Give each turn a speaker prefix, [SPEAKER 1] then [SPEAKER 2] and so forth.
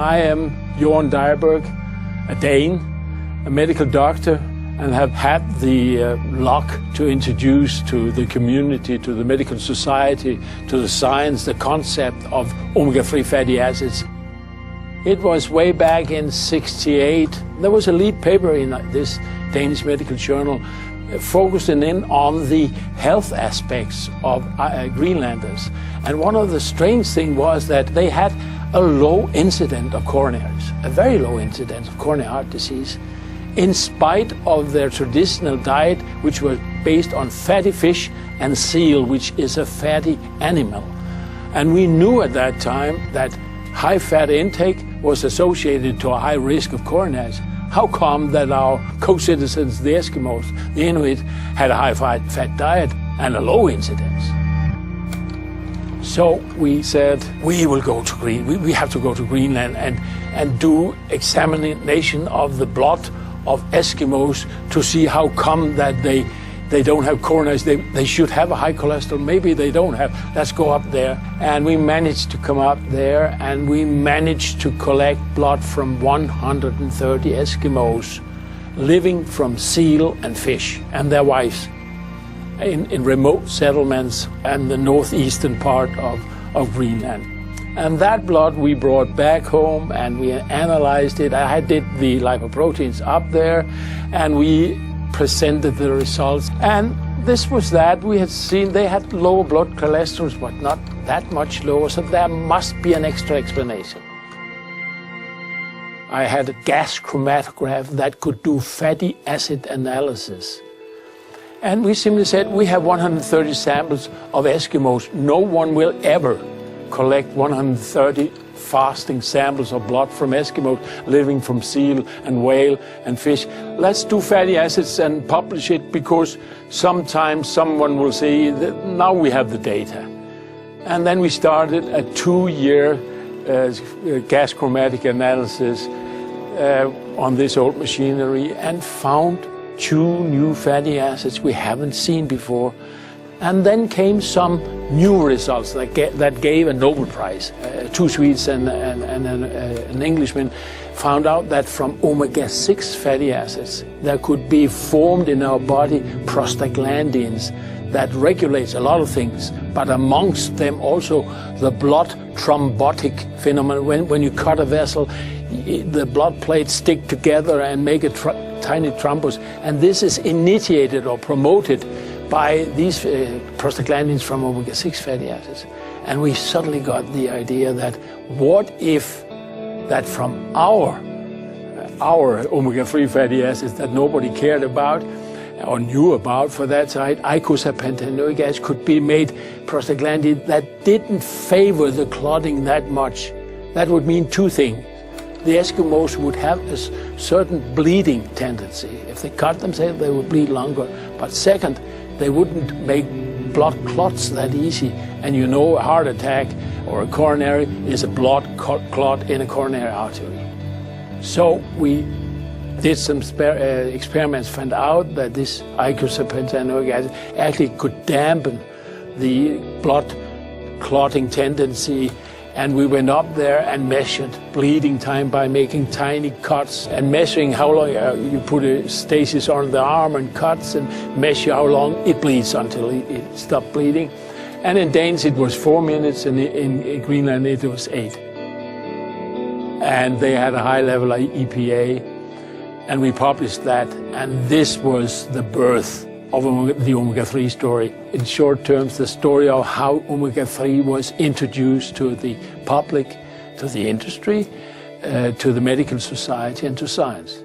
[SPEAKER 1] I am 요른다이버거, a Dane, a medical doctor, and have had the luck to introduce to the community, to the medical society, to the science, the concept of omega-3 fatty acids. It was way back in '68. There was a lead paper in this Danish medical journal focusing in on the health aspects of Greenlanders. And one of the strange things was that they had a low incidence of coronaries, a very low incidence of coronary heart disease, in spite of their traditional diet, which was based on fatty fish and seal, which is a fatty animal. And we knew at that time that high fat intake was associated to a high risk of coronaries. How come that our co-citizens, the Eskimos, the Inuit, had a high fat diet and a low incidence? So we said, we will go to we have to go to Greenland and do examination of the blood of Eskimos to see how come that they don't have coronaries. They should have a high cholesterol. Maybe they don't have. Let's go up there. And we managed to come up there, and we managed to collect blood from 130 Eskimos living from seal and fish and their wives in remote settlements and the northeastern part of Greenland. And that blood we brought back home and we analyzed it. I did the lipoproteins up there, and we presented the results. And this was that. We had seen they had lower blood cholesterol, but not that much lower, so there must be an extra explanation. I had a gas chromatograph that could do fatty acid analysis. And we simply said, we have 130 samples of Eskimos. No one will ever collect 130 fasting samples of blood from Eskimos living from seal and whale and fish. Let's do fatty acids and publish it, because sometimes someone will say that now we have the data. And then we started a 2-year gas chromatic analysis on this old machinery and found 2 new fatty acids we haven't seen before. And then came some new results that gave a Nobel Prize. 2 Swedes and an Englishman found out that from omega-6 fatty acids there could be formed in our body prostaglandins that regulates a lot of things, but amongst them also the blood thrombotic phenomenon. When you cut a vessel, the blood plates stick together and make a tiny thrombus, and this is initiated or promoted by these prostaglandins from omega-6 fatty acids. And we suddenly got the idea that what if that from our omega-3 fatty acids that nobody cared about or knew about for that side, icosapentaenoic acid, could be made prostaglandin that didn't favor the clotting that much. That would mean 2 things. The Eskimos would have a certain bleeding tendency. If they cut themselves, they would bleed longer. But second, they wouldn't make blood clots that easy. And you know, a heart attack or a coronary is a blood clot in a coronary artery. So we did some experiments, found out that this icosapentaenoic acid actually could dampen the blood clotting tendency. And we went up there and measured bleeding time by making tiny cuts and measuring how long you put a stasis on the arm and cuts and measure how long it bleeds until it stopped bleeding. And in Danes it was 4 minutes, and in Greenland it was 8. And they had a high level of EPA, and we published that, and this was the birth of the omega-3 story. In short terms, the story of how omega-3 was introduced to the public, to the industry, to the medical society, and to science.